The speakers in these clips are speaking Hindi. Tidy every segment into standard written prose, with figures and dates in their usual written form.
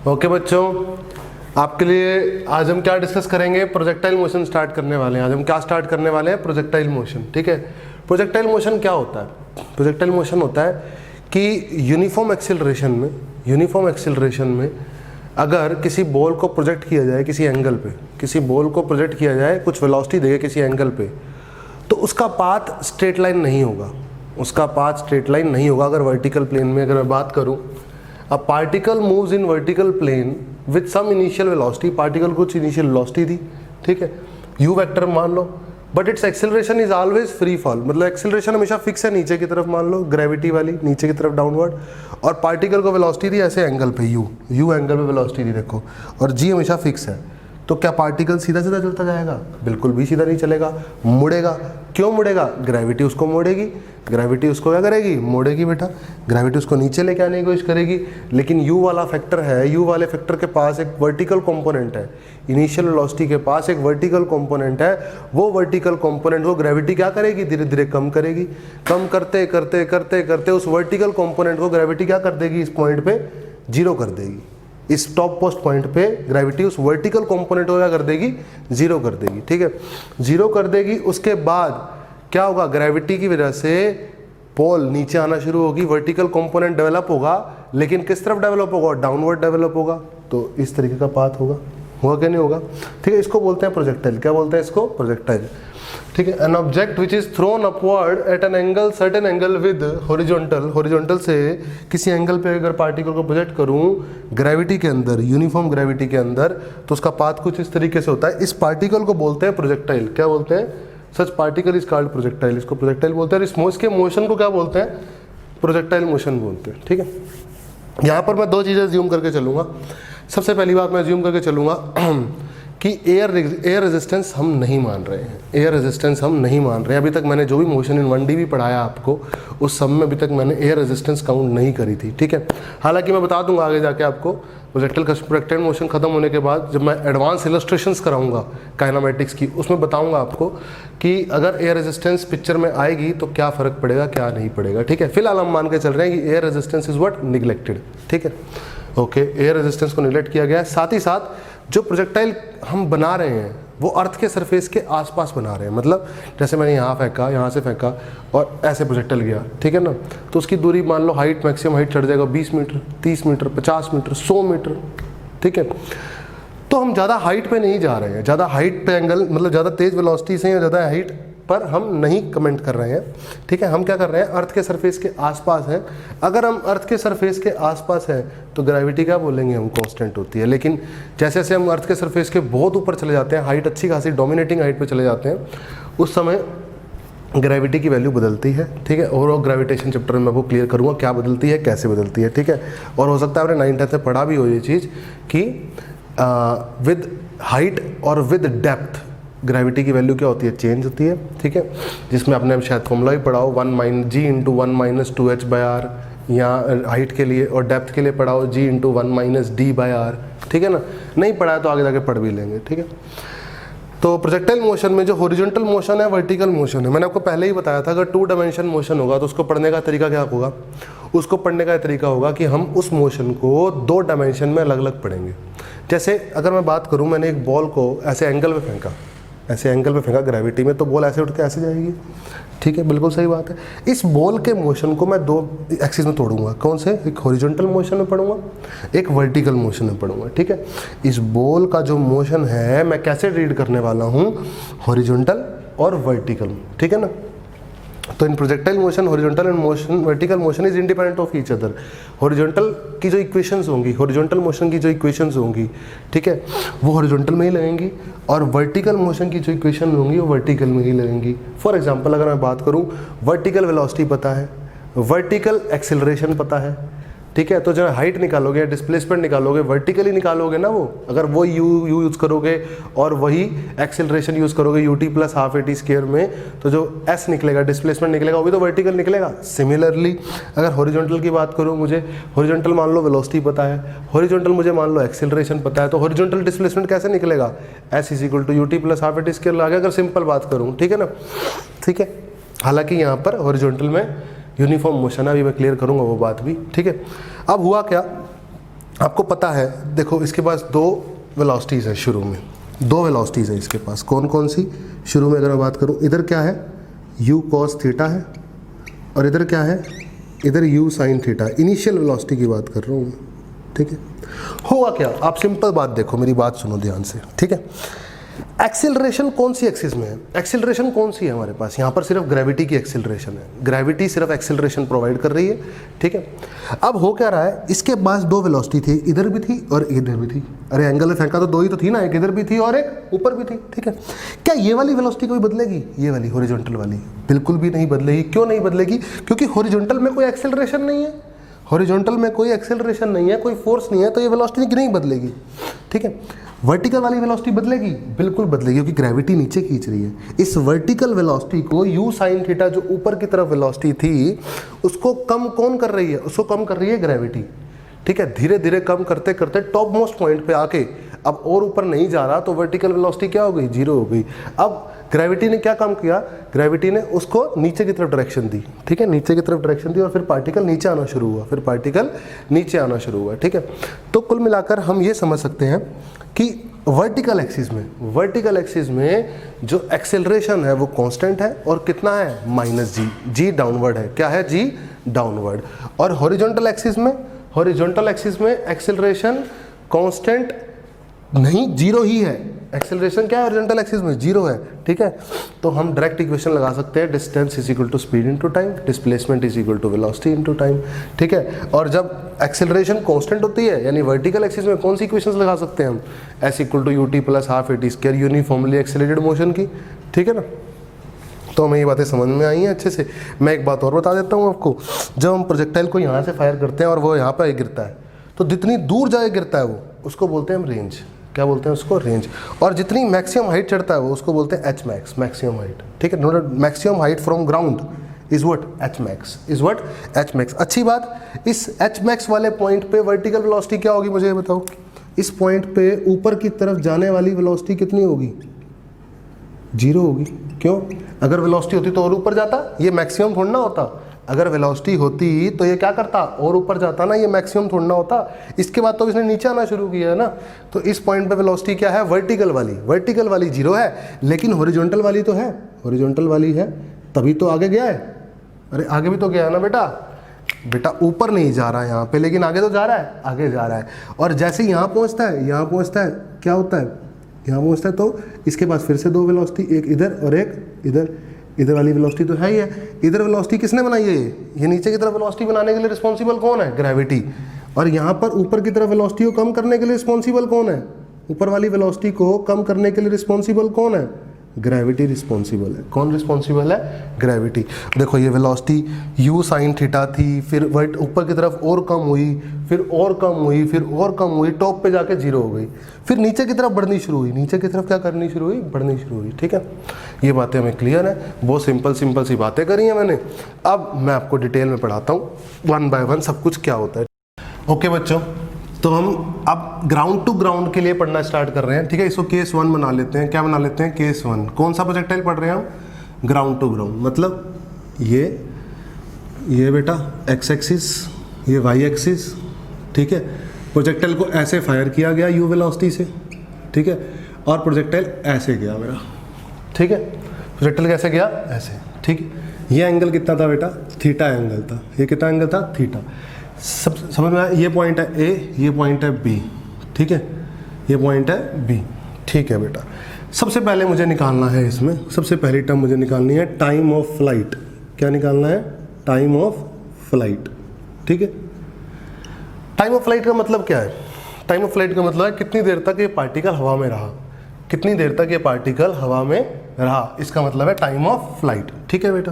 ओके बच्चों, आपके लिए आज हम क्या डिस्कस करेंगे? प्रोजेक्टाइल मोशन स्टार्ट करने वाले हैं। आज हम क्या स्टार्ट करने वाले हैं? Projectile motion. ठीक है, प्रोजेक्टाइल मोशन क्या होता है? प्रोजेक्टाइल मोशन होता है कि यूनिफॉर्म एक्सेलरेशन में अगर किसी बॉल को प्रोजेक्ट किया जाए किसी एंगल पे, किसी बॉल को प्रोजेक्ट किया जाए, कुछ वेलोसिटी देगा किसी एंगल पे, तो उसका पाथ स्ट्रेट लाइन नहीं होगा। उसका पाथ स्ट्रेट लाइन नहीं होगा। अगर वर्टिकल प्लेन में अगर मैं बात करूं, a particle moves in vertical plane with some initial velocity, particle कुछ इनिशियल वेलोसिटी थी, ठीक है, यू वेक्टर मान लो, but its acceleration is always free fall, मतलब एक्सेलरेशन हमेशा फिक्स है नीचे की तरफ, मान लो ग्रेविटी वाली नीचे की तरफ डाउनवर्ड, और पार्टिकल को वेलोसिटी थी ऐसे एंगल पे, यू एंगल पे वेलोसिटी थी देखो, और जी हमेशा फिक्स है। तो क्या पार्टिकल सीधा सीधा चलता जाएगा? बिल्कुल भी सीधा नहीं चलेगा, मुड़ेगा। क्यों मुड़ेगा? ग्रेविटी उसको मोड़ेगी। ग्रेविटी उसको क्या करेगी? मोड़ेगी बेटा। ग्रेविटी उसको नीचे लेके आने की कोशिश करेगी, लेकिन यू वाला फैक्टर है, यू वाले फैक्टर के पास एक वर्टिकल कंपोनेंट है, इनिशियल वेलोसिटी के पास एक वर्टिकल कंपोनेंट है। वो वर्टिकल कंपोनेंट वो ग्रेविटी क्या करेगी? धीरे धीरे कम करेगी। कम करते करते करते करते उस वर्टिकल कंपोनेंट को ग्रेविटी क्या कर देगी? इस पॉइंट पे जीरो कर देगी। इस टॉप पोस्ट पॉइंट पे ग्रेविटी उस वर्टिकल कंपोनेंट को क्या कर देगी? जीरो कर देगी। ठीक है, जीरो कर देगी। उसके बाद क्या होगा? ग्रेविटी की वजह से पोल नीचे आना शुरू होगी, वर्टिकल कंपोनेंट डेवलप होगा, लेकिन किस तरफ डेवलप होगा? डाउनवर्ड डेवलप होगा। तो इस तरीके का पाथ होगा क्या नहीं होगा? ठीक है, इसको बोलते हैं प्रोजेक्टाइल। क्या बोलते हैं इसको? प्रोजेक्टाइल। ठीक है, an object which is thrown upward at an angle, certain angle with horizontal, horizontal से किसी एंगल पे अगर पार्टिकल को प्रोजेक्ट करूं ग्रेविटी के अंदर, यूनिफॉर्म ग्रेविटी के अंदर, तो उसका पाथ कुछ इस तरीके से होता है। इस पार्टिकल को बोलते हैं प्रोजेक्टाइल। क्या बोलते हैं? सच पार्टिकल इज कॉल्ड प्रोजेक्टाइल। इसको प्रोजेक्टाइल बोलते हैं। इसके मोशन को क्या बोलते हैं? प्रोजेक्टाइल मोशन बोलते हैं। ठीक है, यहाँ पर मैं दो चीज़ें ज्यूम करके चलूँगा। सबसे पहली बात मैं ज्यूम करके चलूँगा कि एयर रेजिस्टेंस हम नहीं मान रहे हैं। एयर रेजिस्टेंस हम नहीं मान रहे हैं। अभी तक मैंने जो भी मोशन इन 1D भी पढ़ाया आपको, उस सब में अभी तक मैंने एयर रेजिस्टेंस काउंट नहीं करी थी। ठीक है, हालांकि मैं बता दूंगा आगे जाके आपको, प्रोजेक्टाइल मोशन खत्म होने के बाद जब मैं एडवांस इलस्ट्रेशंस कराऊंगा काइनेमेटिक्स की, उसमें बताऊंगा आपको कि अगर एयर रेजिस्टेंस पिक्चर में आएगी तो क्या फ़र्क पड़ेगा, क्या नहीं पड़ेगा। ठीक है, फिलहाल हम मान के चल रहे हैं कि air resistance is what? Neglected. ठीक है, ओके, एयर रेजिस्टेंस को निगलेक्ट किया गया है। साथ ही साथ जो प्रोजेक्टाइल हम बना रहे हैं वो अर्थ के सरफेस के आसपास बना रहे हैं। मतलब जैसे मैंने यहाँ फेंका, यहाँ से फेंका और ऐसे प्रोजेक्टाइल गया, ठीक है ना, तो उसकी दूरी मान लो हाइट, मैक्सिमम हाइट चढ़ जाएगा 20 मीटर, 30 मीटर, 50 मीटर, 100 मीटर। ठीक है, तो हम ज़्यादा हाइट पे नहीं जा रहे हैं, ज़्यादा हाइट पे एंगल, मतलब ज़्यादा तेज़ वेलोसिटी से या ज़्यादा हाइट पर हम नहीं कमेंट कर रहे हैं। ठीक है, हम क्या कर रहे हैं? अर्थ के सरफेस के आसपास हैं। अगर हम अर्थ के सरफेस के आसपास हैं तो ग्रेविटी क्या बोलेंगे हम? कांस्टेंट होती है। लेकिन जैसे जैसे हम अर्थ के सरफेस के बहुत ऊपर चले जाते हैं, हाइट अच्छी खासी डोमिनेटिंग हाइट पे चले जाते हैं, उस समय ग्रेविटी की वैल्यू बदलती है। ठीक है, और ग्रेविटेशन चैप्टर में मैं आपको क्लियर करूँगा क्या बदलती है, कैसे बदलती है। ठीक है, और हो सकता है आपने 9th 10th में पढ़ा भी हो ये चीज़ कि विद हाइट और विद डेप्थ ग्रेविटी की वैल्यू क्या होती है? चेंज होती है। ठीक है, जिसमें आपने शायद फॉर्मूला भी पढ़ाओ, 1 - 2h/r, या हाइट के लिए, और डेप्थ के लिए पढ़ाओ g × 1 - d/r। ठीक है ना, नहीं पढ़ा है तो आगे जाके पढ़ भी लेंगे। ठीक है, तो प्रोजेक्टाइल मोशन में जो हॉरिजॉन्टल मोशन है, वर्टिकल मोशन है, मैंने आपको पहले ही बताया था अगर 2 डायमेंशन मोशन होगा तो उसको पढ़ने का तरीका क्या होगा? उसको पढ़ने का तरीका होगा कि हम उस मोशन को 2 डायमेंशन में अलग अलग पढ़ेंगे। जैसे अगर मैं बात करूं, मैंने एक बॉल को ऐसे एंगल पे फेंका, ऐसे एंगल पे फेंका ग्रेविटी में, तो बॉल ऐसे उठ के ऐसे जाएगी। ठीक है, बिल्कुल सही बात है। इस बॉल के मोशन को मैं 2 एक्सिस में तोड़ूंगा। कौन से? एक हॉरिजॉन्टल मोशन में पढ़ूंगा, एक वर्टिकल मोशन में पढ़ूंगा। ठीक है, इस बॉल का जो मोशन है मैं कैसे रीड करने वाला हूँ? हॉरिजॉन्टल और वर्टिकल। ठीक है ना, तो in projectile motion horizontal and motion, vertical motion is independent of each other. Horizontal की जो इक्वेशंस होंगी, हॉरिजॉन्टल मोशन की जो इक्वेशंस होंगी, ठीक है, वो हॉरिजॉन्टल में ही लगेंगी, और वर्टिकल मोशन की जो इक्वेशन होंगी वो वर्टिकल में ही लगेंगी। फॉर एग्जांपल अगर मैं बात करूं, वर्टिकल वेलोसिटी पता है, वर्टिकल एक्सेलरेशन पता है। ठीक है, तो जब हाइट निकालोगे, डिस्प्लेसमेंट निकालोगे, वर्टिकली निकालोगे ना वो, अगर वो यू यूज़ करोगे और वही एक्सेलरेशन यूज़ करोगे ut + ½ at² में, तो जो s निकलेगा, डिस्प्लेसमेंट निकलेगा, वो भी तो वर्टिकल निकलेगा। सिमिलरली अगर हॉरिजॉन्टल की बात करूँ, मुझे हॉरिजॉन्टल मान लो वेलोसिटी पता है, हॉरिजॉन्टल मुझे मान लो एक्सेलरेशन पता है, तो हॉरिजॉन्टल डिस्प्लेसमेंट कैसे निकलेगा? s = ut + ½ at² आगे, अगर सिंपल बात करूँ। ठीक है ना, ठीक है, हालांकि यहाँ पर हॉरिजॉन्टल में यूनिफॉर्म मोशन है, अभी मैं क्लियर करूंगा वो बात भी। ठीक है, अब हुआ क्या आपको पता है, देखो इसके पास दो वेलोसिटीज़ है शुरू में, दो वेलोसिटीज़ है इसके पास। कौन कौन सी? शुरू में अगर मैं बात करूं, इधर क्या है, u cos थीटा है, और इधर क्या है, इधर u sin theta. Initial velocity की बात कर रहा हूँ, ठीक है। हुआ क्या, आप सिंपल बात देखो, मेरी बात सुनो ध्यान से, ठीक है। एक्सिलरेशन कौन सी एक्सिस में है? एक्सिलरेशन कौन सी है हमारे पास? यहाँ पर सिर्फ ग्रेविटी की एक्सिलरेशन है, ग्रेविटी सिर्फ एक्सिलरेशन प्रोवाइड कर रही है, ठीक है। अब हो क्या रहा है, इसके पास दो वेलोसिटी थी, इधर भी थी और इधर भी थी। अरे एंगल में फेंका तो दो ही तो थी ना, एक इधर भी थी और एक ऊपर भी थी, ठीक है। क्या ये वाली वेलोसिटी कोई बदलेगी? ये वाली हॉरिजॉन्टल वाली बिल्कुल भी नहीं बदलेगी। क्यों नहीं बदलेगी? क्योंकि हॉरिजॉन्टल में कोई एक्सिलरेशन नहीं है, हॉरिजॉन्टल में कोई एक्सेलरेशन नहीं है, कोई फोर्स नहीं है, तो ये वेलोसिटी नहीं बदलेगी, ठीक है। वर्टिकल वाली वेलोसिटी बदलेगी? बिल्कुल बदलेगी, क्योंकि ग्रेविटी नीचे खींच रही है। इस वर्टिकल वेलोसिटी को u sin थीटा, जो ऊपर की तरफ वेलोसिटी थी, उसको कम कौन कर रही है? उसको कम कर रही है ग्रेविटी, ठीक है। धीरे धीरे कम करते करते टॉप मोस्ट पॉइंट पे आके अब और ऊपर नहीं जा रहा, तो वर्टिकल वेलोसिटी क्या हो गई? जीरो हो गई। अब ग्रेविटी ने क्या काम किया? ग्रेविटी ने उसको नीचे की तरफ डायरेक्शन दी, ठीक है, नीचे की तरफ डायरेक्शन दी, और फिर पार्टिकल नीचे आना शुरू हुआ, फिर पार्टिकल नीचे आना शुरू हुआ, ठीक है। तो कुल मिलाकर हम ये समझ सकते हैं कि वर्टिकल एक्सिस में जो एक्सेलरेशन है वो कांस्टेंट है, और कितना है? माइनस जी डाउनवर्ड है। क्या है? जी डाउनवर्ड। और हॉरिजॉन्टल एक्सिस में एक्सेलरेशन कांस्टेंट नहीं, जीरो ही है। एक्सेलरेशन क्या है हॉरिजॉन्टल एक्सिस में? जीरो है, ठीक है। तो हम डायरेक्ट इक्वेशन लगा सकते हैं, distance is equal to speed into time, displacement is equal to velocity into time, ठीक है। और जब एक्सेलरेशन कांस्टेंट होती है, यानी वर्टिकल एक्सिस में कौन सी इक्वेशंस लगा सकते हैं हम? S equal to u t plus half a t square uniformly accelerated motion की, ठीक है ना। तो हमें ये बातें समझ में आई हैं अच्छे से। मैं एक बात और बता देता हूँ आपको, जब हम प्रोजेक्टाइल को यहाँ से फायर करते हैं और वो यहाँ पर गिरता है, तो जितनी दूर जाके गिरता है वो, उसको बोलते हैं हम रेंज। क्या बोलते हैं उसको? रेंज। और जितनी मैक्सिमम हाइट चढ़ता है वो, उसको बोलते हैं एच मैक्स, मैक्सिमम हाइट, ठीक है। Note, maximum height from ground is what? H max, is what? H max. अच्छी बात, इस एच मैक्स वाले पॉइंट पे वर्टिकल वेलोसिटी क्या होगी, मुझे बताओ। इस पॉइंट पे ऊपर की तरफ जाने वाली वेलोसिटी कितनी होगी? जीरो होगी। क्यों? अगर वेलोसिटी होती तो और ऊपर जाता, ये मैक्सिमम थोड़ा ना होता। अगर वेलोसिटी होती तो ये क्या करता? और ऊपर जाता ना, ये मैक्सिमम थोड़ा ना होता। इसके बाद तो इसने नीचे आना शुरू किया है ना। तो इस पॉइंट पे वेलोसिटी क्या है? वर्टिकल वाली जीरो है, लेकिन हॉरिजॉन्टल वाली तो है, हॉरिजॉन्टल वाली है, तभी तो आगे गया है। अरे आगे भी तो गया है ना बेटा, ऊपर नहीं जा रहा है यहाँ पे, लेकिन आगे तो जा रहा है, आगे जा रहा है। और जैसे यहाँ पहुँचता है, क्या होता है? यहाँ पहुँचता है तो इसके पास फिर से दो वेलोसिटी, एक इधर और एक इधर। इधर वाली वेलोसिटी तो है ही है। इधर वेलोसिटी किसने बनाई है? ये नीचे की तरफ वेलोसिटी बनाने के लिए रिस्पॉन्सिबल कौन है? ग्रेविटी। और यहाँ पर ऊपर की तरफ वेलोसिटी को कम करने के लिए रिस्पॉन्सिबल कौन है? ऊपर वाली वेलोसिटी को कम करने के लिए रिस्पॉन्सिबल कौन है? ग्रेविटी रिस्पॉन्सिबल है। कौन रिस्पॉन्सिबल है? ग्रेविटी। देखो ये वेलोसिटी u sin थीटा थी, फिर ऊपर की तरफ और कम हुई, फिर और कम हुई, फिर और कम हुई, टॉप पे जाके जीरो हो गई, फिर नीचे की तरफ बढ़नी शुरू हुई, नीचे की तरफ क्या करनी शुरू हुई? बढ़नी शुरू हुई, ठीक है। ये बातें हमें क्लियर है, बहुत सिंपल सी बातें करी हैं मैंने। अब मैं आपको डिटेल में पढ़ाता हूँ, वन बाय वन सब कुछ क्या होता है। ओके बच्चों, तो हम अब ग्राउंड टू ग्राउंड के लिए पढ़ना स्टार्ट कर रहे हैं, ठीक है। इसको केस 1 बना लेते हैं। क्या बना लेते हैं? केस 1। कौन सा प्रोजेक्टाइल पढ़ रहे हैं हम? Ground to ground. मतलब ये बेटा एक्स एक्सिस, ये वाई एक्सिस, ठीक है। प्रोजेक्टाइल को ऐसे फायर किया गया यू वेलोसिटी से, ठीक है, और प्रोजेक्टाइल ऐसे गया मेरा, ठीक है। प्रोजेक्टाइल कैसे गया? ऐसे, ठीक है। ये एंगल कितना था बेटा? थीटा एंगल था। ये कितना एंगल था? थीटा। सब समझ में आया? ये पॉइंट है ए, ये पॉइंट है बी, ठीक है, ये पॉइंट है बी, ठीक है बेटा। सबसे पहले मुझे निकालना है, इसमें सबसे पहली टर्म मुझे निकालनी है टाइम ऑफ फ्लाइट। क्या निकालना है? टाइम ऑफ फ्लाइट, ठीक है। टाइम ऑफ फ्लाइट का मतलब क्या है? टाइम ऑफ फ्लाइट का मतलब है कितनी देर तक ये पार्टिकल हवा में रहा, कितनी देर तक ये पार्टिकल हवा में रहा, इसका मतलब है टाइम ऑफ फ्लाइट, ठीक है बेटा।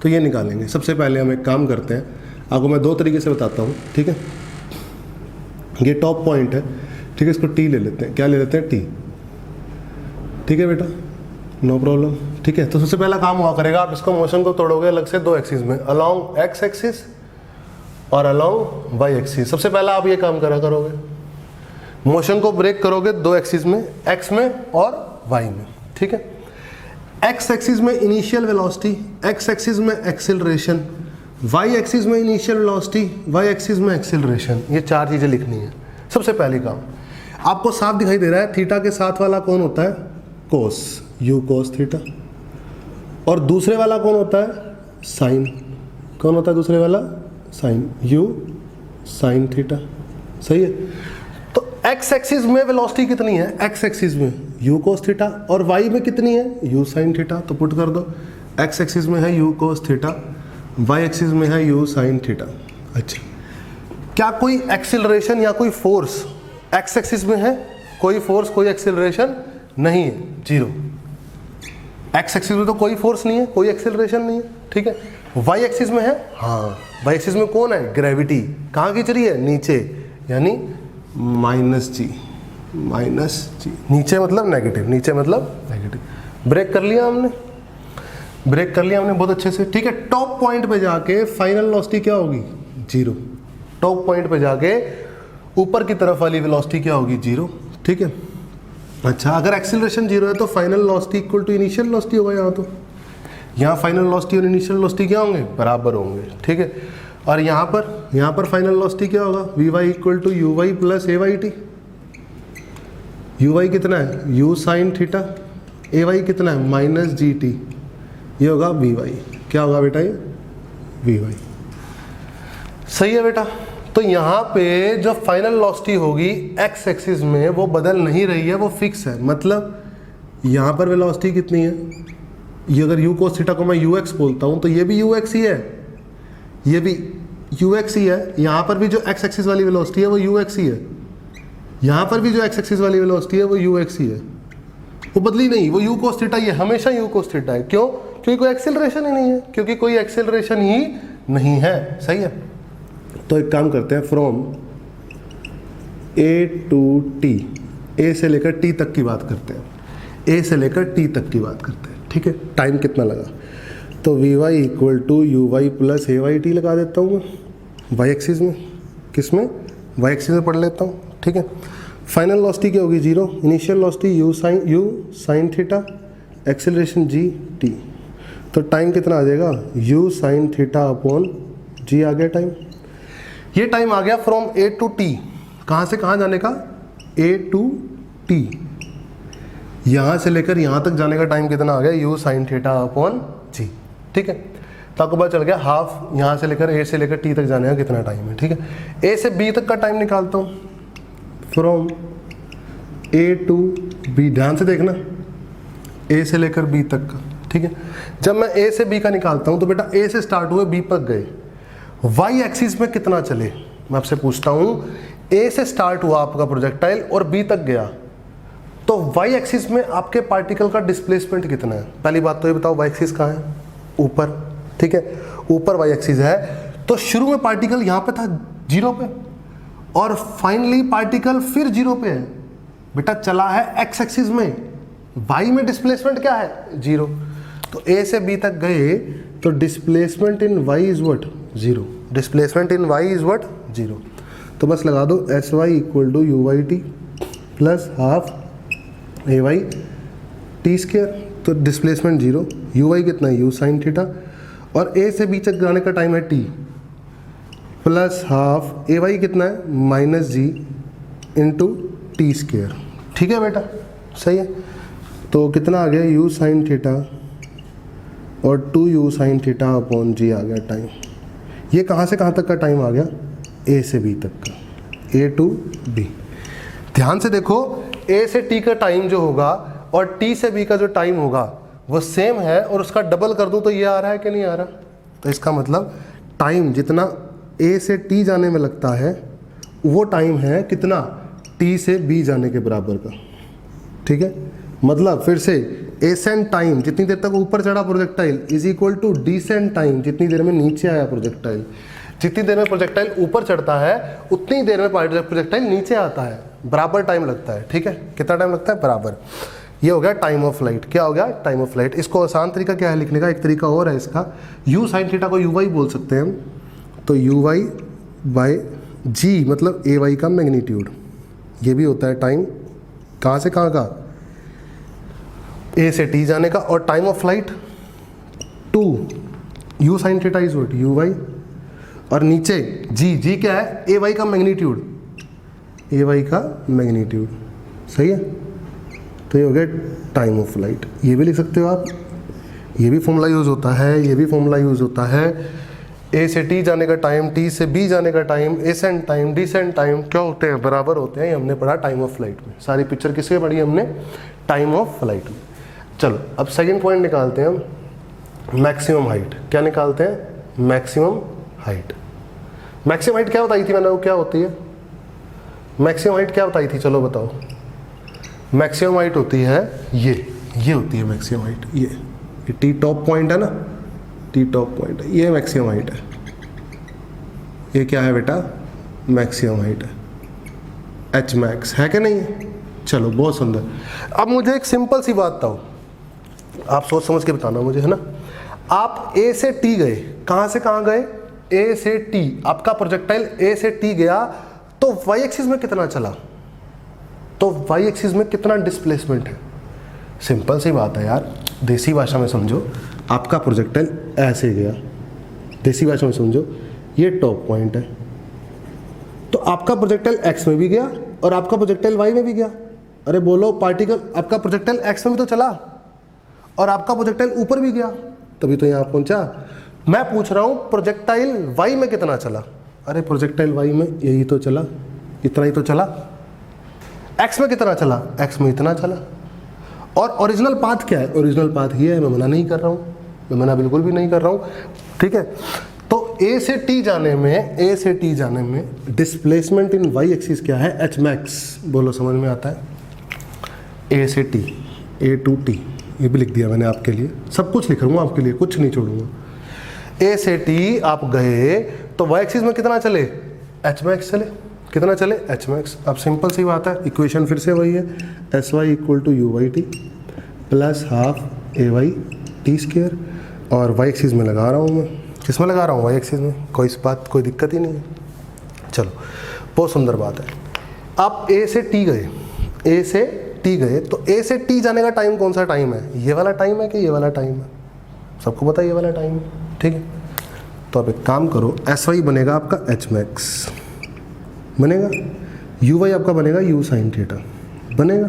तो ये निकालेंगे। सबसे पहले हम एक काम करते हैं, आपको मैं दो तरीके से बताता हूँ, ठीक है। ये टॉप पॉइंट है, ठीक है, इसको टी ले लेते हैं। क्या ले लेते हैं? टी, ठीक है बेटा, नो प्रॉब्लम, ठीक है। तो सबसे पहला काम हुआ करेगा, आप इसको मोशन को तोड़ोगे अलग से दो एक्सिस में, अलोंग एक्स एक्सिस और अलोंग वाई एक्सिस। सबसे पहला आप ये काम करा करोगे, मोशन को ब्रेक करोगे दो एक्सिस में, एक्स में और वाई में, ठीक है। एक्स एक्सिस में इनिशियल वेलोसिटी, एक्स एक्सिस में एक्सेलरेशन, वाई एक्सिस में इनिशियल वेलोसिटी, वाई एक्सिस में एक्सेलरेशन। ये चार चीज़ें लिखनी है, सबसे पहली काम, आपको साफ दिखाई दे रहा है थीटा के साथ वाला कौन होता है, कोस, यू कोस थीटा, और दूसरे वाला कौन होता है, साइन, कौन होता है दूसरे वाला, साइन, यू साइन थीटा, सही है। तो एक्स एक्सिस में वेलोसिटी कितनी है, एक्स एक्सिस में यू कोस थीटा, और वाई में कितनी है, यू साइन थीटा, तो पुट कर दो, एक्स एक्सिस में है you cos theta, y axis में है यू साइन थीटा। अच्छा, क्या कोई एक्सिलरेशन या कोई फोर्स एक्स एक्सिस में है, कोई फोर्स कोई एक्सिलरेशन नहीं है, जीरो। एक्स एक्सिस में तो कोई फोर्स नहीं है, कोई एक्सिलरेशन नहीं है, ठीक है। वाई एक्सिस में है, हाँ, वाई एक्सिस में कौन है, ग्रेविटी, कहाँ खींच रही है, नीचे, यानी माइनस जी, नीचे मतलब नेगेटिव, नीचे मतलब नेगेटिव। ब्रेक कर लिया हमने, ब्रेक कर लिया हमने बहुत अच्छे से, ठीक है। टॉप पॉइंट पे जाके फाइनल वेलोसिटी क्या होगी, जीरो। टॉप पॉइंट पे जाके ऊपर की तरफ वाली वेलोसिटी क्या होगी, जीरो, ठीक है। अच्छा, अगर एक्सीलरेशन जीरो है तो final velocity equal to initial velocity होगा। यहाँ तो यहाँ फाइनल वेलोसिटी और इनिशियल वेलोसिटी क्या होंगे, बराबर होंगे, ठीक है। और यहाँ पर फाइनल वेलोसिटी क्या होगा, v y equal to u y plus a y t. U y कितना है, u sine theta, a y कितना है, माइनस जी टी, ये होगा वी वाई। क्या होगा बेटा, ये वी वाई, सही है बेटा। तो यहाँ पे जो फाइनल वेलोसिटी होगी एक्स एक्सिस में वो बदल नहीं रही है, वो फिक्स है। मतलब यहाँ पर वेलोसिटी कितनी है, ये अगर यू कोस थीटा को मैं यू एक्स बोलता हूँ तो ये भी यू एक्स ही है, ये भी यू एक्स ही है। यहाँ पर भी जो एक्स एक्सिस वाली वेलोसिटी है वो यू एक्स ही है, यहाँ पर भी जो एक्स एक्सिस वाली वेलोसिटी है वो यू एक्स ही है, वो बदली नहीं, वो यू कोस थीटा, ये हमेशा यू कोस थीटा है। क्यों, क्योंकि कोई एक्सेलरेशन ही नहीं है, क्योंकि कोई एक्सेलरेशन ही नहीं है, सही है। तो एक काम करते हैं, फ्रॉम ए टू टी, ए से लेकर टी तक की बात करते हैं, ए से लेकर टी तक की बात करते हैं, ठीक है। टाइम कितना लगा, तो v y equal to u y plus a y t लगा देता हूँ मैं वाई एक्सिस में, किस में, वाई एक्सिस में पढ़ लेता हूँ, ठीक है। फाइनल वेलोसिटी क्या होगी, zero, initial velocity you sine theta, acceleration G T, तो टाइम कितना आ जाएगा, यू साइन थीटा अपॉन जी आ गया टाइम। ये टाइम आ गया फ्रॉम ए टू टी, कहाँ से कहाँ जाने का, ए टू टी, यहाँ से लेकर यहाँ तक जाने का टाइम कितना आ गया, यू साइन थीटा अपॉन जी, ठीक है। तो आपको पता चल गया हाफ, यहाँ से लेकर ए से लेकर टी तक जाने का कितना टाइम है, ठीक है। ए से बी तक का टाइम निकालता हूँ, फ्रॉम ए टू बी, ध्यान से देखना, ए से लेकर बी तक का, ठीक है। जब मैं ए से बी का निकालता हूँ तो बेटा ए से स्टार्ट हुए बी तक गए, वाई एक्सिस में कितना चले, मैं आपसे पूछता हूँ, ए से स्टार्ट हुआ आपका प्रोजेक्टाइल और बी तक गया, तो वाई एक्सिस में आपके पार्टिकल का डिस्प्लेसमेंट कितना है। पहली बात तो ये बताओ, वाई एक्सिस कहाँ है, ऊपर, ठीक है, ऊपर वाई एक्सिस है। तो शुरू में पार्टिकल यहाँ पे था जीरो पे, और फाइनली पार्टिकल फिर जीरो पे है, बेटा चला है एक्स एक्सिस में, वाई में डिस्प्लेसमेंट क्या है, जीरो। तो ए से बी तक गए तो displacement in y is what, zero, displacement in y is what, zero. तो बस लगा दो s y equal to u y t plus half a y t square, तो डिस्प्लेसमेंट जीरो, यू वाई कितना है, यू साइन थीटा, और ए से बी तक जाने का टाइम है T, plus half a y कितना है, माइनस जी इंटू टी स्क्वायर, ठीक है बेटा, सही है। तो कितना आ गया, यू साइन थीटा और 2 यू साइन थीटा अपॉन जी आ गया टाइम। ये कहाँ से कहाँ तक का टाइम आ गया, ए से बी तक का, ए टू बी। ध्यान से देखो, ए से टी का टाइम जो होगा और टी से बी का जो टाइम होगा वो सेम है, और उसका डबल कर दूँ तो ये आ रहा है कि नहीं आ रहा। तो इसका मतलब टाइम जितना ए से टी जाने में लगता है वो टाइम है कितना, टी से बी जाने के बराबर का, ठीक है। मतलब फिर से एसेंट टाइम जितनी देर तक ऊपर चढ़ा projectile is equal to descent time जितनी देर में नीचे आया प्रोजेक्टाइल। जितनी देर में प्रोजेक्टाइल ऊपर चढ़ता है उतनी देर में प्रोजेक्टाइल नीचे आता है, बराबर टाइम लगता है, ठीक है। कितना टाइम लगता है, बराबर। ये हो गया टाइम ऑफ फ्लाइट। क्या हो गया, टाइम ऑफ फ्लाइट। इसको आसान तरीका क्या है लिखने का, एक तरीका और है इसका, यू साइन थीटा को यू वाई बोल सकते हैं हम, तो यू वाई बाय जी मतलब ए वाई का मैग्नीट्यूड, ये भी होता है टाइम कहाँ से कहाँ का, ए से टी जाने का, और time of flight 2 u sine theta is what, u Y, और नीचे जी, जी क्या है, ए वाई का मैग्नीट्यूड, ए वाई का मैग्नीट्यूड, सही है। तो ये हो गया टाइम ऑफ लाइट। ये भी लिख सकते हो आप, ये भी फॉर्मूला यूज़ होता है, ये भी फॉर्मूला यूज़ होता है। ए से टी जाने का टाइम, टी से बी जाने का time, ascent time, descent time क्या होते हैं, बराबर होते हैं। ये हमने पढ़ा टाइम ऑफ फ्लाइट में। सारी पिक्चर किसके पढ़ी हमने, टाइम ऑफ फ्लाइट में। चलो अब सेकंड पॉइंट निकालते हैं हम, मैक्सिमम हाइट। क्या निकालते हैं, मैक्सिमम हाइट। मैक्सिमम हाइट क्या बताई थी मैंने, वो क्या होती है, मैक्सिमम हाइट क्या बताई थी, चलो बताओ। मैक्सिमम हाइट होती है ये होती है मैक्सिमम हाइट। ये टी टॉप पॉइंट है ना, टी टॉप पॉइंट है, ये मैक्सिमम हाइट है। ये क्या है बेटा, मैक्सिमम हाइट है, एच मैक्स है कि नहीं है। चलो बहुत सुंदर। अब मुझे एक सिंपल सी बात बताओ, आप सोच समझ के बताना मुझे, है ना। आप ए से टी गए, कहाँ से कहाँ गए, ए से टी। आपका प्रोजेक्टाइल ए से टी गया तो वाई एक्सिस में कितना चला, तो वाई एक्सिस में कितना डिस्प्लेसमेंट है। सिंपल सी बात है यार, देसी भाषा में समझो। आपका प्रोजेक्टाइल ऐसे गया, देसी भाषा में समझो, ये टॉप पॉइंट है, तो आपका प्रोजेक्टाइल एक्स में भी गया और आपका प्रोजेक्टाइल वाई में भी गया। अरे बोलो पार्टिकल, आपका प्रोजेक्टाइल एक्स में भी तो चला और आपका प्रोजेक्टाइल ऊपर भी गया, तभी तो यहाँ पहुंचा। मैं पूछ रहा हूँ प्रोजेक्टाइल वाई में कितना चला। अरे प्रोजेक्टाइल वाई में यही तो चला, इतना ही तो चला। एक्स में कितना चला, एक्स में इतना चला। और ओरिजिनल पाथ क्या है, ओरिजिनल पाथ ये है। मैं मना नहीं कर रहा हूँ, मैं मना बिल्कुल भी नहीं कर रहा हूँ, ठीक है। तो ए से टी जाने में, ए से टी जाने में डिस्प्लेसमेंट इन वाई एक्सिस क्या है, एच मैक्स। बोलो समझ में आता है। ए से टी, ए टू टी, ये भी लिख दिया मैंने आपके लिए, सब कुछ लिख रहा हूँ आपके लिए, कुछ नहीं छोड़ूंगा। ए से टी आप गए तो वाई एक्सिस में कितना चले, एच मैक्स चले। कितना चले, एच मैक्स। अब सिंपल सी बात है, इक्वेशन फिर से वही है, s y equal to u y t plus half a y t square. और वाई एक्सिस में लगा रहा हूँ मैं, किस में लगा रहा हूँ, वाई एक्सिस में। कोई इस बात कोई दिक्कत ही नहीं है। चलो बहुत सुंदर बात है। आप ए से टी गए, ए से टी गए तो ए से टी जाने का टाइम कौन सा टाइम है, ये वाला टाइम है कि ये वाला टाइम है, सबको पता है ये वाला टाइम है, ठीक है। तो आप एक काम करो, एस वाई बनेगा आपका एच मैक्स बनेगा, यू वाई आपका बनेगा यू साइन थीटा बनेगा,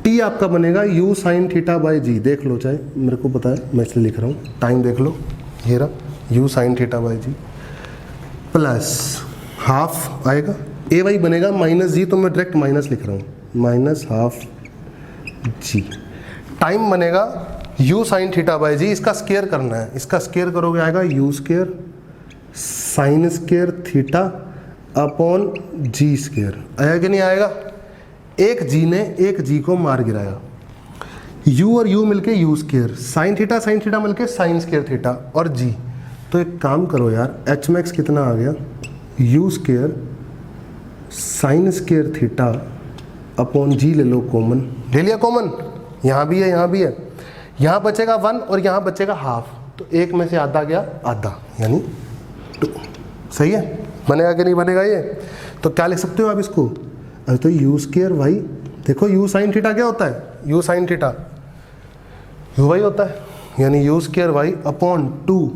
टी आपका बनेगा यू साइन थीटा बाई जी। देख लो, चाहे मेरे को पता है मैं इसलिए लिख रहा हूँ, टाइम देख लो, ये रहा u sine theta by g plus half आएगा, ए वाई बनेगा माइनस जी, तो मैं डायरेक्ट माइनस लिख रहा हूँ, माइनस हाफ जी। टाइम बनेगा u sine theta by g, इसका स्केयर करना है, इसका स्केयर करोगे आएगा u square sine square theta upon g square. आया कि नहीं आएगा। एक जी ने एक जी को मार गिराया, यू और यू मिलके यू स्केयर, साइन थीटा मिलके साइन स्केयर थीटा और जी। तो एक काम करो यार, एच मैक्स कितना आ गया, U square sine square theta upon G ले लो कॉमन, ले लिया कॉमन, यहाँ भी है यहाँ भी है, यहाँ बचेगा 1 और यहाँ बचेगा हाफ, तो एक में से आधा गया आधा, यानी 2। सही है, बनेगा कि नहीं बनेगा ये। तो क्या लिख सकते हो आप इसको, अरे तो यू स्केयर वाई, देखो यू साइन थीटा क्या होता है, u sine theta u y होता है, यानी u square y upon 2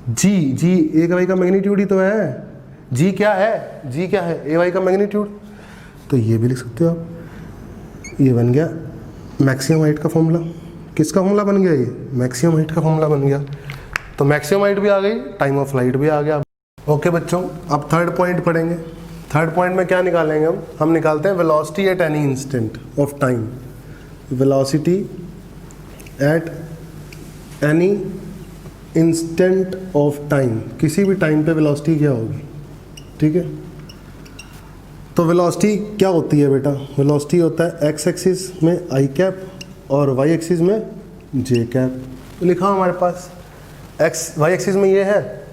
g. G a Y का मैग्नीट्यूड ही तो है, जी क्या है, जी क्या है, ए वाई का मैग्नीट्यूड। तो ये भी लिख सकते हो आप, ये बन गया मैक्सिमम हाइट का फॉर्मूला। किसका फॉर्मूला बन गया ये, मैक्सिमम हाइट का फॉर्मूला बन गया। तो मैक्सिमम हाइट भी आ गई, टाइम ऑफ फ्लाइट भी आ गया। ओके बच्चों, अब थर्ड पॉइंट पढ़ेंगे। थर्ड पॉइंट में क्या निकालेंगे हम निकालते हैं velocity at any instant of time. Velocity at any instant of time, किसी भी टाइम पे वेलोसिटी क्या होगी, ठीक है। तो वेलोसिटी क्या होती है बेटा, वेलोसिटी होता है एक्स एक्सिस में आई कैप और वाई एक्सिस में जे कैप। तो लिखा हमारे पास एक्स वाई एक्सिस में ये है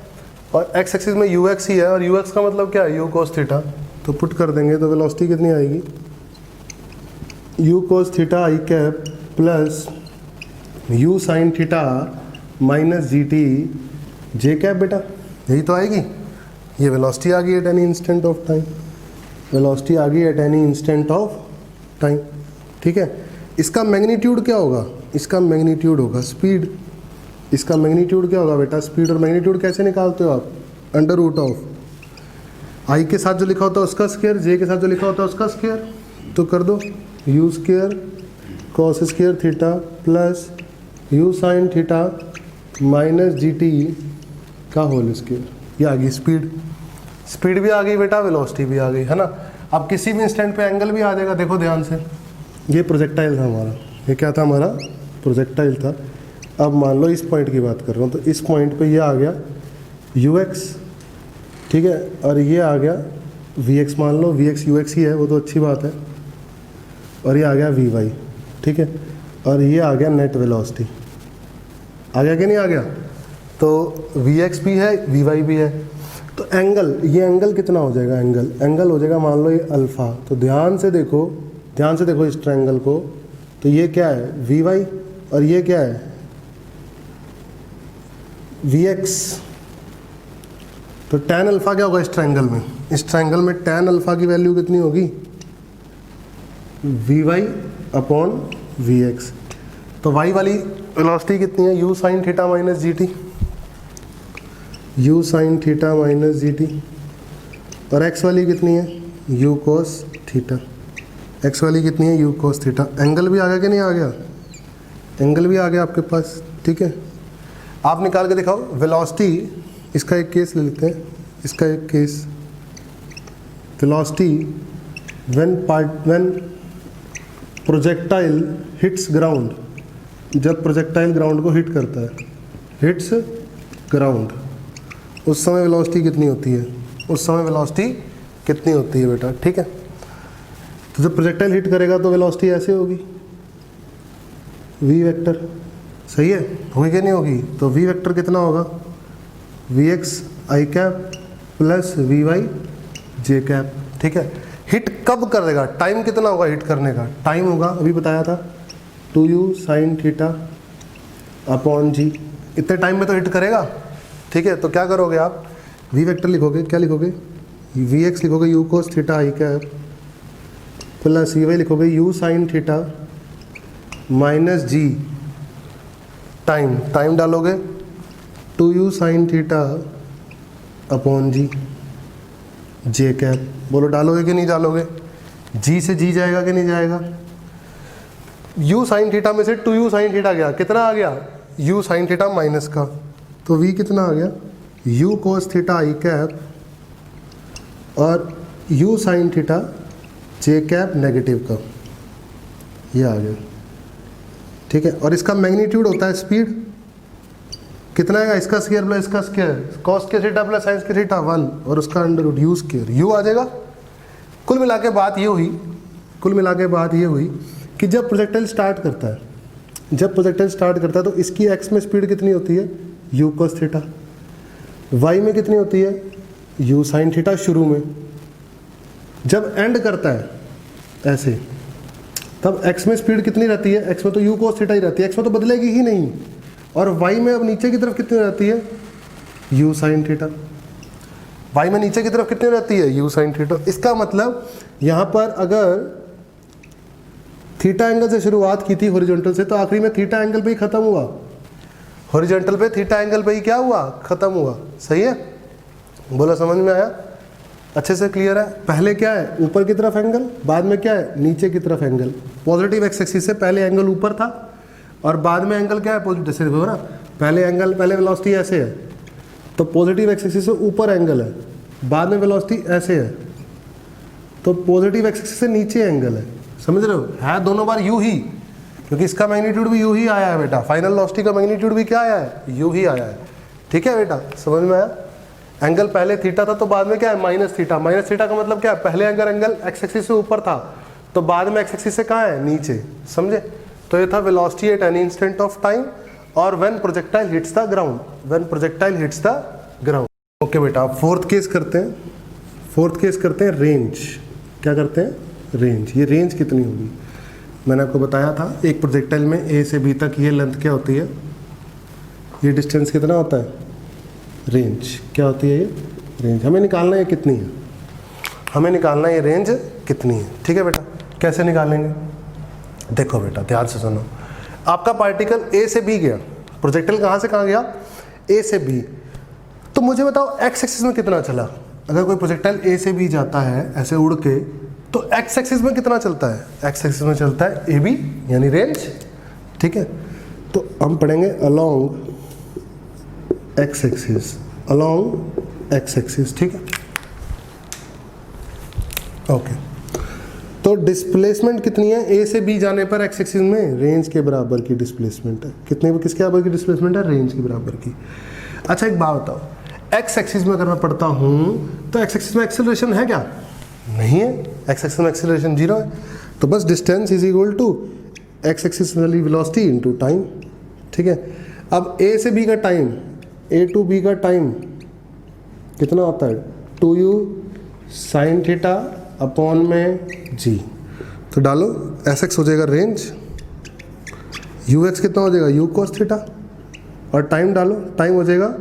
और एक्स एक्सिस में यू एक्स ही है, और यू एक्स का मतलब क्या है, यू कोस थीटा। तो पुट कर देंगे तो वेलोसिटी कितनी आएगी, U cos theta I cap plus U sine theta minus ji T J cap. बेटा यही तो आएगी, ये वेलोसिटी आ गई at any instant of time, velocity आ गई at any instant of time, ठीक है। इसका मैग्नीट्यूड क्या होगा, इसका मैग्नीट्यूड होगा स्पीड। इसका मैग्नीट्यूड क्या होगा बेटा, स्पीड। और मैग्नीट्यूड कैसे निकालते हो आप, अंडर रूट ऑफ आई के साथ जो लिखा होता है उसका स्क्वायर, जे के साथ जो लिखा होता है उसका स्क्वायर, तो कर दो you square cos square theta plus U sine theta minus G T का होल स्क्वायर। ये आ गई स्पीड, स्पीड भी आ गई बेटा, वेलोसिटी भी आ गई, है ना। अब किसी भी इंस्टेंट पे एंगल भी आ जाएगा, देखो ध्यान से, ये प्रोजेक्टाइल था हमारा, ये क्या था हमारा, प्रोजेक्टाइल था। अब मान लो इस पॉइंट की बात कर रहा हूँ, तो इस पॉइंट पे ये आ गया यू एक्स, ठीक है, और ये आ गया वी एक्स, मान लो वी एक्स यू एक्स ही है, वो तो अच्छी बात है, और ये आ गया वी वाई, ठीक है, और ये आ गया नेट वेलोसिटी, आ गया कि नहीं आ गया। तो वी एक्स भी है, वी वाई भी है, तो एंगल, ये एंगल कितना हो जाएगा, एंगल हो जाएगा मान लो ये अल्फ़ा। तो ध्यान से देखो इस ट्रायंगल को, तो ये क्या है वी वाई और ये क्या है वी एक्स। तो tan अल्फ़ा क्या होगा इस ट्रायंगल में, इस ट्रायंगल में tan अल्फ़ा की वैल्यू कितनी होगी, v y upon v x. तो y वाली वेलोसिटी कितनी है, u साइन थीटा माइनस जी t, u sine theta minus जी टी, और x वाली कितनी है, u कोस थीटा, x वाली कितनी है, u कोस थीटा। एंगल भी आ गया कि नहीं आ गया, एंगल भी आ गया आपके पास, ठीक है। आप निकाल के दिखाओ वेलोसिटी, इसका एक केस ले लेते हैं, इसका एक case, velocity when projectile hits ground, जब प्रोजेक्टाइल ग्राउंड को हिट करता है, हिट्स ग्राउंड, उस समय वेलोसिटी कितनी होती है, उस समय वेलोसिटी कितनी होती है बेटा, ठीक है। तो जब प्रोजेक्टाइल हिट करेगा तो वेलोसिटी ऐसे होगी, वी वेक्टर, सही है, होगी कि नहीं होगी। तो वी वेक्टर कितना होगा, v x i cap plus we y j cap, ठीक है। हिट कब करेगा, टाइम कितना होगा हिट करने का, टाइम होगा अभी बताया था 2u साइन थीटा अपॉन जी, इतने टाइम में तो हिट करेगा, ठीक है। तो क्या करोगे आप, वी वेक्टर लिखोगे, क्या लिखोगे, वी एक्स लिखोगे U cos theta I cap plus we Y लिखोगे U sine theta minus G, time डालोगे 2u sine theta upon G J cap, बोलो डालोगे कि नहीं डालोगे, जी से जी जाएगा कि नहीं जाएगा, u साइन थीटा में से 2u साइन थीटा गया, कितना आ गया, u साइन थीटा माइनस का, तो v कितना आ गया, u cos theta I cap और u साइन थीटा जे कैप नेगेटिव का, ये आ गया, ठीक है। और इसका मैग्नीट्यूड होता है स्पीड, कितना आएगा, इसका स्क्वायर प्लस इसका स्क्वायर, कॉस के थीटा प्लस साइन के थीटा 1 और उसका under root U square, U आ जाएगा। कुल मिला के बात ये हुई कि जब प्रोजेक्टाइल स्टार्ट करता है, तो इसकी एक्स में स्पीड कितनी होती है, यू कॉस थीटा, वाई में कितनी होती है, यू साइन थीटा शुरू में, जब एंड करता है ऐसे, तब एक्स में स्पीड कितनी रहती है, एक्स में तो यू कॉस थीटा ही रहती है, एक्स में तो बदलेगी ही नहीं, और वाई में अब नीचे की तरफ कितनी रहती है, यू साइन थीटा, वाई में नीचे की तरफ कितनी रहती है, यू साइन थीटा। इसका मतलब यहाँ पर अगर थीटा एंगल से शुरुआत की थी हॉरिजॉन्टल से, तो आखिरी में थीटा एंगल पे ही खत्म हुआ, हॉरिजॉन्टल पे थीटा एंगल पे ही क्या हुआ, खत्म हुआ, सही है, बोला समझ में आया, अच्छे से क्लियर है। पहले क्या है, ऊपर की तरफ एंगल, बाद में क्या है, नीचे की तरफ एंगल। पॉजिटिव एक्स एक्सिस से पहले एंगल ऊपर था और बाद में एंगल क्या है, पॉजिटिव, जैसे देखो ना, पहले वेलोसिटी ऐसे है, तो पॉजिटिव एक्स एक्सिस से ऊपर एंगल है, बाद में वेलोसिटी ऐसे है, तो पॉजिटिव एक्स एक्सिस से नीचे एंगल है, समझ रहे हो, है दोनों बार यू ही, क्योंकि इसका मैग्नीट्यूड भी यू ही आया है बेटा, फाइनल वेलोसिटी का मैग्नीट्यूड भी क्या आया है, यू ही आया है, ठीक है बेटा, समझ में आया। एंगल पहले थीटा था, तो बाद में क्या है, माइनस थीटा का मतलब क्या है, पहले अगर एंगल एक्स एक्सिस से ऊपर था, तो बाद में एक्स एक्सिस से कहाँ है, नीचे, समझे। तो ये था velocity at any instant of time और when projectile hits the ground, okay बेटा। फोर्थ केस करते हैं रेंज, क्या करते हैं, रेंज। ये रेंज कितनी होगी, मैंने आपको बताया था, एक प्रोजेक्टाइल में ए से बी तक ये लेंथ क्या होती है, ये डिस्टेंस कितना होता है, रेंज क्या होती है, ये रेंज हमें निकालना है कितनी है, ये रेंज कितनी है, ठीक है बेटा। कैसे निकालेंगे, देखो बेटा ध्यान से सुनो, आपका पार्टिकल ए से बी गया, प्रोजेक्टाइल कहाँ से कहाँ गया, ए से बी, तो मुझे बताओ एक्स एक्सिस में कितना चला, अगर कोई प्रोजेक्टाइल ए से बी जाता है ऐसे उड़ के, तो एक्स एक्सिस में कितना चलता है? एक्स एक्सिस में चलता है ए बी यानी रेंज, ठीक है। तो हम पढ़ेंगे along x axis, along x axis, ठीक है, ओके। तो डिस्प्लेसमेंट कितनी है ए से बी जाने पर एक्स एक्सिस में? रेंज के बराबर की डिस्प्लेसमेंट है। कितने, किसके बराबर की डिस्प्लेसमेंट है? रेंज के बराबर की। अच्छा एक बात बताओ, एक्स एक्सिस में अगर मैं पढ़ता हूँ तो एक्स एक्सिस में एक्सेलरेशन है क्या? नहीं है, एक्स एक्सिस में एक्सेलरेशन 0 है। तो बस distance is equal to x axis वाली वेलोसिटी इनटू टाइम, ठीक है। अब ए से बी का टाइम, ए टू बी का टाइम कितना होता है? 2u साइन थीटा अपॉन में जी। तो डालो एस एक्स हो जाएगा रेंज, यू एक्स कितना हो जाएगा? यू कॉस थीटा, और टाइम डालो, टाइम हो जाएगा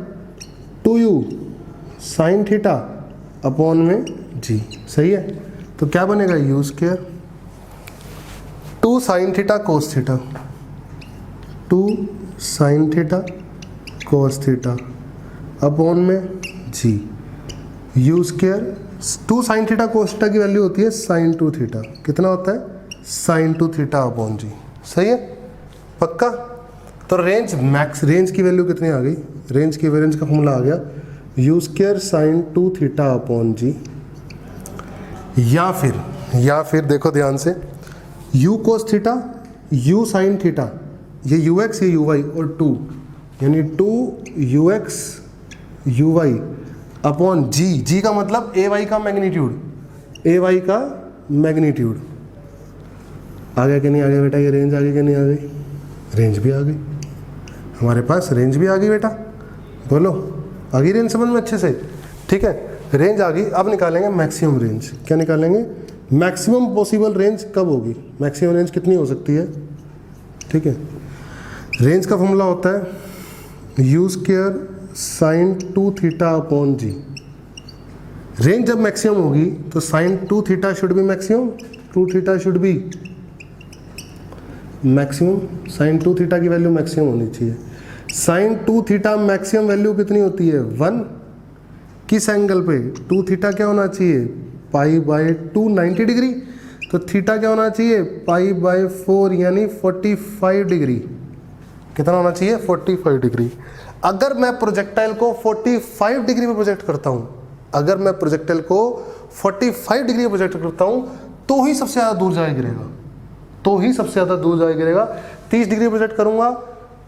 2u साइन थीटा अपॉन में जी, सही है। तो क्या बनेगा? U square 2 sine theta cos theta, 2 sine theta cos theta upon में G, U square 2 sine theta cos theta की वैल्यू होती है साइन 2 थीटा, कितना होता है? साइन 2 थीटा अपॉन जी, सही है, पक्का। तो रेंज मैक्स, रेंज की वैल्यू कितनी आ गई? रेंज की रेंज का फॉर्मूला आ गया U square sine 2 theta upon G, या फिर देखो ध्यान से, U cos theta, U sine theta, ये यू एक्स, ये यू वाई, और 2 यानी 2 U X U Y upon G, G का मतलब ए वाई का मैग्नीट्यूड, ए वाई का मैग्नीट्यूड। आ गया कि नहीं आ गया बेटा? ये रेंज आ गई कि नहीं आ गई? रेंज भी आ गई, हमारे पास रेंज भी आ गई बेटा, बोलो आ गई रेंज समझ में अच्छे से, ठीक है। रेंज आ गई, अब निकालेंगे मैक्सिमम रेंज। क्या निकालेंगे? मैक्सिमम पॉसिबल रेंज कब होगी? मैक्सिमम रेंज कितनी हो सकती है, ठीक है। रेंज का फॉर्मूला होता है u square sine 2 theta upon g. Range जब मैक्सिमम होगी तो sine 2 theta should be maximum, 2 theta should be maximum, sine 2 theta की वैल्यू मैक्सिमम होनी चाहिए। साइन 2 थीटा मैक्सिमम वैल्यू कितनी होती है? 1। किस एंगल पे? 2 थीटा क्या होना चाहिए? पाई बाय 2 90 डिग्री, तो थीटा क्या होना चाहिए? पाई बाय 4 यानी 45 डिग्री। कितना होना चाहिए? 45 डिग्री। अगर मैं प्रोजेक्टाइल को 45 डिग्री पे प्रोजेक्ट करता हूं, अगर मैं प्रोजेक्टाइल को 45 डिग्री पे प्रोजेक्ट करता हूं तो ही सबसे ज़्यादा दूर जाए गिरेगा, तो ही सबसे ज़्यादा दूर जाए गिरेगा। 30 डिग्री प्रोजेक्ट करूंगा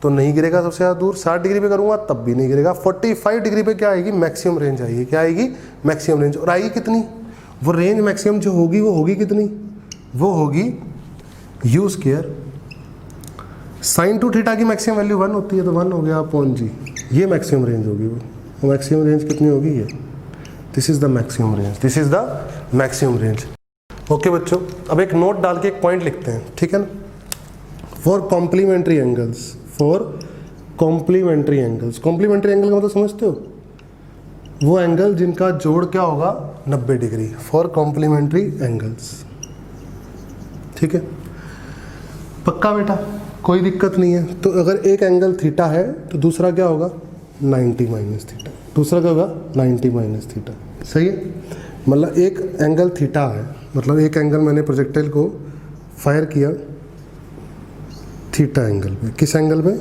तो नहीं गिरेगा सबसे ज़्यादा दूर, 60 डिग्री पे करूंगा तब भी नहीं गिरेगा। 45 डिग्री पे क्या आएगी? मैक्सिमम रेंज आएगी। क्या आएगी? Maximum range. और आएगी कितनी? वो रेंज मैक्सिमम जो होगी वो होगी कितनी? वो होगी यू स्क्वायर साइन 2 थीटा की मैक्सिमम वैल्यू 1 होती है, तो 1 हो गया अपॉन जी, ये मैक्सिमम रेंज होगी। वो मैक्सिमम रेंज कितनी होगी? ये, this is the maximum range, this is the maximum range. Okay बच्चों, अब एक नोट डाल के एक पॉइंट लिखते हैं, ठीक है ना। For complementary angles, for complementary angles, complementary angle का मतलब समझते हो? वो एंगल जिनका जोड़ क्या होगा? 90 डिग्री, फॉर कॉम्प्लीमेंट्री एंगल्स, ठीक है, पक्का बेटा, कोई दिक्कत नहीं है। तो अगर एक एंगल थीटा है तो दूसरा क्या होगा? 90 माइनस थीटा, दूसरा क्या होगा? 90 माइनस थीटा, सही है। मतलब एक एंगल थीटा है, मतलब एक एंगल मैंने प्रोजेक्टाइल को फायर किया थीटा एंगल पे। किस एंगल पे?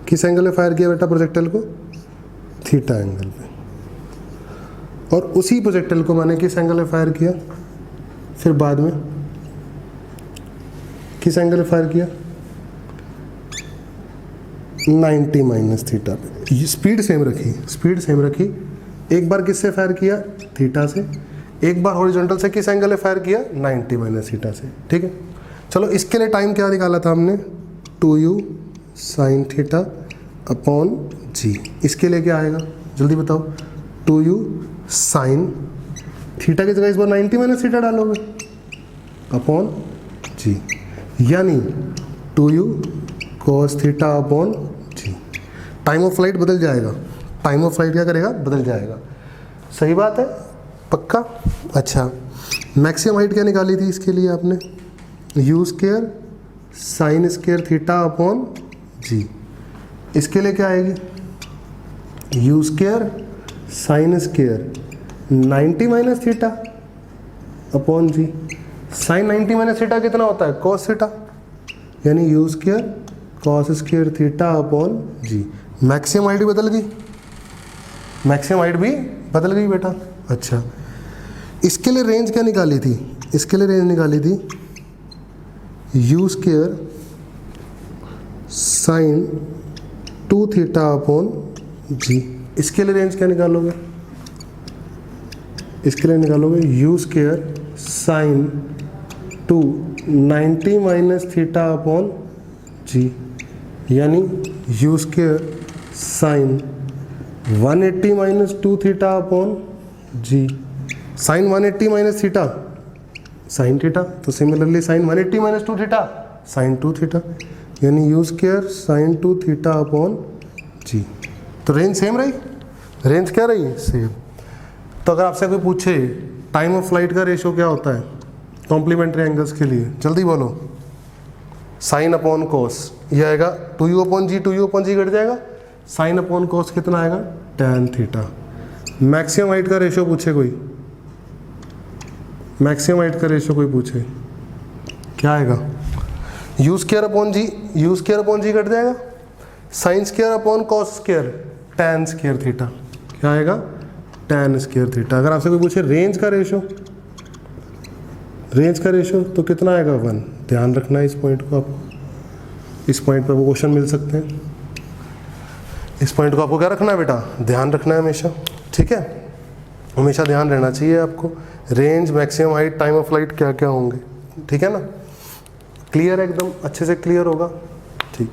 किस एंगल पे फायर किया बेटा प्रोजेक्टाइल को? थीटा एंगल पे। और उसी प्रोजेक्टाइल को मैंने किस एंगल पे फायर किया? फिर बाद में किस एंगल पे फायर किया? 90 माइनस थीटा पे। स्पीड सेम रखी, स्पीड सेम रखी। एक बार किससे फायर किया? थीटा से। एक बार हॉरिजॉन्टल से किस एंगल पे फायर किया? 90 माइनस थीटा से, ठीक है। चलो इसके लिए टाइम क्या निकाला था हमने? 2u sine theta upon G. इसके लिए क्या आएगा जल्दी बताओ? 2u साइन थीटा की जगह इस बार 90 माइनस थीटा डालोगे अपॉन जी, यानी 2u cos theta upon g. Time of flight बदल जाएगा, टाइम ऑफ फ्लाइट क्या करेगा? बदल जाएगा। सही बात है, पक्का। अच्छा, मैक्सिमम हाइट क्या निकाली थी इसके लिए आपने? U square sine square theta upon G. इसके लिए क्या आएगी? U square sine square 90 minus theta upon G. Sine 90 minus theta कितना होता है? कॉस थीटा, यानी U square cos square theta upon G. Maximum height बदल गई, मैक्सिमम हाइट भी बदल गई बेटा। अच्छा, इसके लिए रेंज क्या निकाली थी? इसके लिए रेंज निकाली थी U square sine 2 theta upon G. इसके लिए रेंज क्या निकालोगे? इसके लिए निकालोगे U square sine 2 90 minus theta upon जी, यानी U square sine 180 minus 2 theta upon G. Sine 180 minus theta sine theta, तो similarly sine 180 minus 2 theta sine 2 theta, यानी U square sine 2 theta upon G. तो रेंज सेम रही, रेंज क्या रही? सेम। तो अगर आपसे कोई पूछे टाइम ऑफ फ्लाइट का रेशियो क्या होता है कॉम्प्लीमेंट्री एंगल्स के लिए, जल्दी बोलो। साइन अपॉन कोस, ये आएगा 2u अपॉन जी, 2u अपॉन जी घट जाएगा, साइन अपॉन कोस कितना आएगा? tan theta. मैक्सिमम हाइट का रेशियो पूछे कोई, मैक्सिमम हाइट का रेशियो कोई पूछे, क्या आएगा? U square upon G, U square upon G घट जाएगा, sine square upon cos square tan square theta, क्या आएगा? tan square theta. अगर आपसे कोई पूछे रेंज का रेशियो, रेंज का रेशियो तो कितना आएगा? 1। ध्यान रखना है इस पॉइंट को, आपको इस पॉइंट पर वो क्वेश्चन मिल सकते हैं। इस पॉइंट को आपको क्या रखना है बेटा? ध्यान रखना है हमेशा, ठीक है? हमेशा ध्यान रहना चाहिए आपको। Range, maximum height, time of flight क्या क्या होंगे, ठीक है ना? क्लियर है एकदम, अच्छे से क्लियर होगा, ठीक।